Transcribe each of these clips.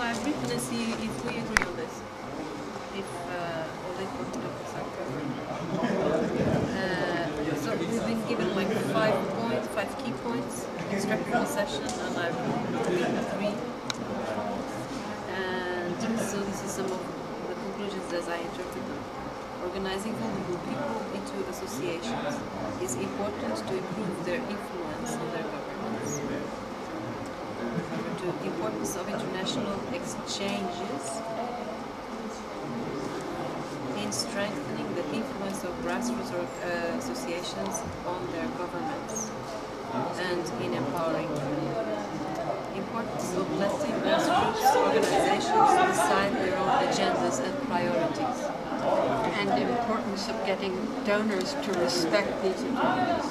I've written and see if we agree on this. If so we've been given like 5 key points in structural session, and I've written 3. And so this is some of the conclusions as I interpret them. Organizing vulnerable people into associations is important to improve their influence on their governments. Number 2, the importance of international exchanges in strengthening the influence of grassroots associations on their governments and in empowering them. Importance of letting grassroots organizations decide their own agendas and priorities. And the importance of getting donors to respect these agendas.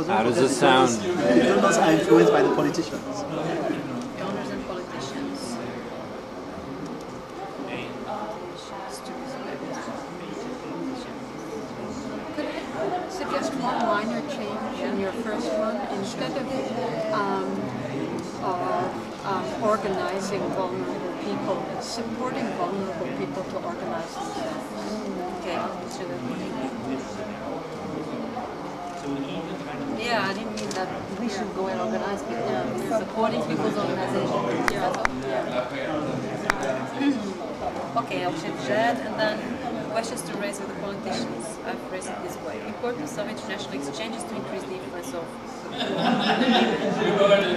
How does this sound? Donors are influenced by the politicians. Donors and politicians. Could I suggest one minor change in your first one? Instead of organizing vulnerable people, it's supporting vulnerable people to organize themselves. Okay, yeah, I didn't mean that we should go and organize people. We're supporting people's organizations. Okay, I'll change that, and then questions to raise with the politicians. I've raised it this way. Importance of international exchanges to increase the influence of.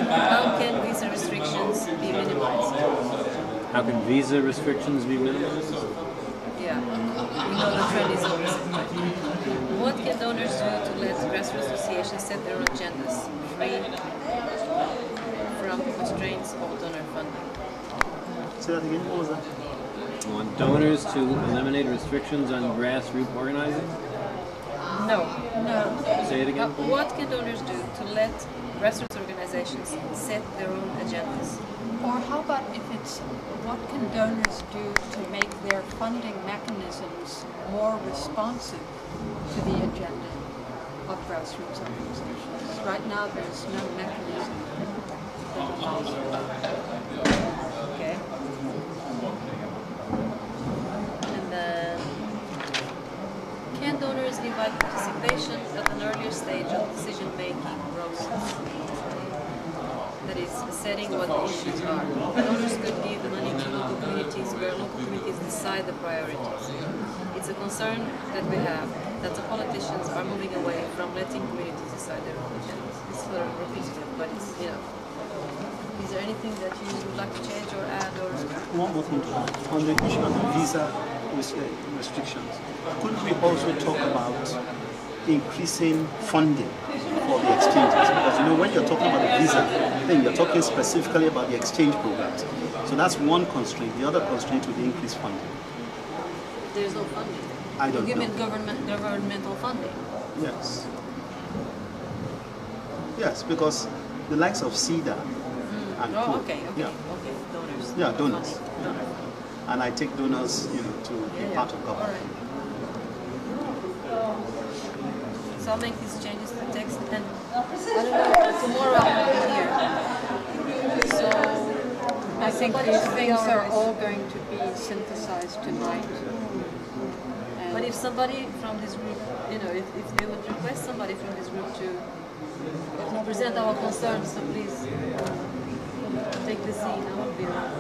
How can visa restrictions be minimized? How can visa restrictions be minimized? Yeah, we know the trend is opposite. What can donors do to let grassroots associations set their own agendas, free from constraints of donor funding? Say that again, what was that? Want donors to eliminate restrictions on grassroots organizing? No. Say it again. What can donors do to let grassroots organizations set their own agendas? Or how about if it's, what can donors do to make their funding mechanisms more responsive to the agenda of grassroots organizations? Right now there's no mechanism that allows for that. Okay. And then, can donors invite participation at an earlier stage of decision-making process? That is, setting what the issues are. Donors could give the money to local communities where local communities decide the priorities. It's a concern that we have that the politicians are moving away from letting communities decide their own agendas. It's sort of repetitive, but it's, Is there anything that you would like to change or add? Or One more thing to add. On the issue of the visa restrictions, couldn't we also talk about increasing funding for the exchanges? Because when you're talking about the visa, then you're talking specifically about the exchange programs. So that's one constraint. The other constraint would be increased funding. there's no funding? I don't know. You mean governmental funding? Yes. Yes, because the likes of CEDA and okay, donors. Yeah, donors. And I take donors, to be part of government. All right. So I'll make these changes to the text, and I don't know, tomorrow I'll be here. So I think these things are all going to be synthesized tonight. But if somebody from this group, if they would request somebody from this group to present our concerns, so please take the scene. I won't be around.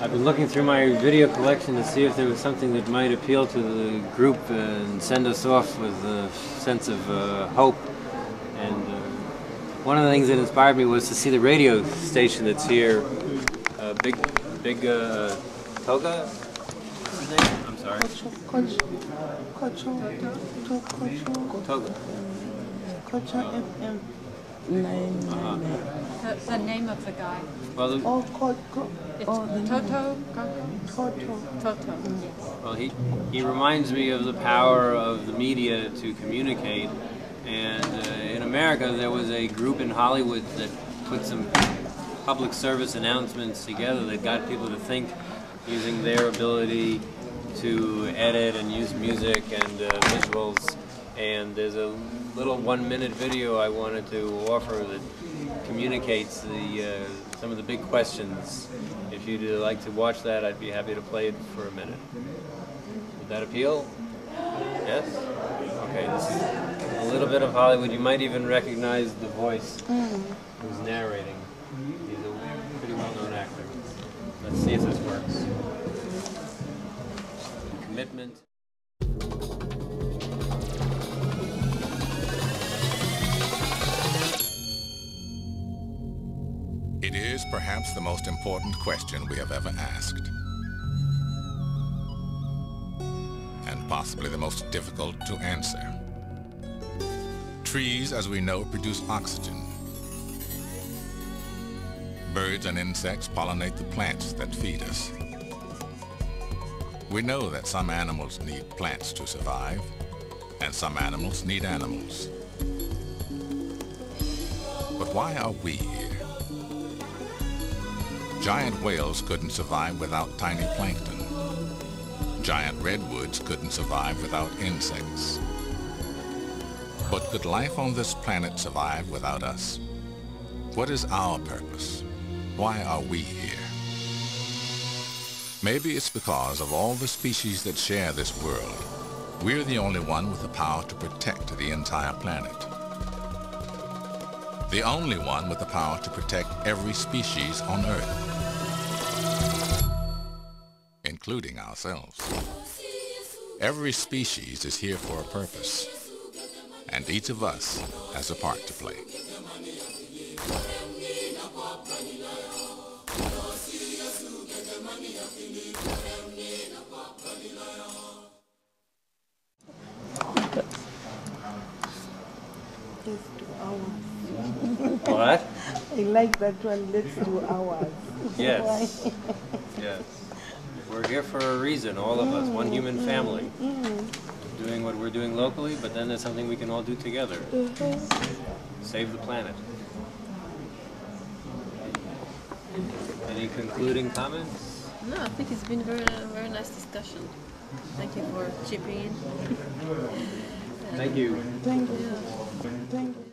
I've been looking through my video collection to see if there was something that might appeal to the group and send us off with a sense of hope. And one of the things that inspired me was to see the radio station that's here. Big Toga? What's his name? I'm sorry. Toga. The name of the guy. Well, It's Toto. Toto. Yes. well, he reminds me of the power of the media to communicate. And in America, there was a group in Hollywood that put some public service announcements together that got people to think using their ability to edit and use music and visuals. And there's a little 1-minute video I wanted to offer that communicates some of the big questions. If you'd like to watch that, I'd be happy to play it for a minute. Would that appeal? Yes? Okay, this is a little bit of Hollywood. You might even recognize the voice who's narrating. He's a pretty well-known actor. Let's see if this works. Commitment. It is perhaps the most important question we have ever asked, and possibly the most difficult to answer. Trees, as we know, produce oxygen. Birds and insects pollinate the plants that feed us. We know that some animals need plants to survive, and some animals need animals. But why are we here? Giant whales couldn't survive without tiny plankton. Giant redwoods couldn't survive without insects. But could life on this planet survive without us? What is our purpose? Why are we here? Maybe it's because of all the species that share this world, we're the only one with the power to protect the entire planet. The only one with the power to protect every species on Earth, including ourselves. Every species is here for a purpose, and each of us has a part to play. What? I like that one. Let's do ours. Yes. Yes. We're here for a reason, all of us, one human family. Doing what we're doing locally, but then there's something we can all do together. Save the planet. Any concluding comments? No, I think it's been a very nice discussion. Thank you for chipping in. Thank you. Thank you. Thank you.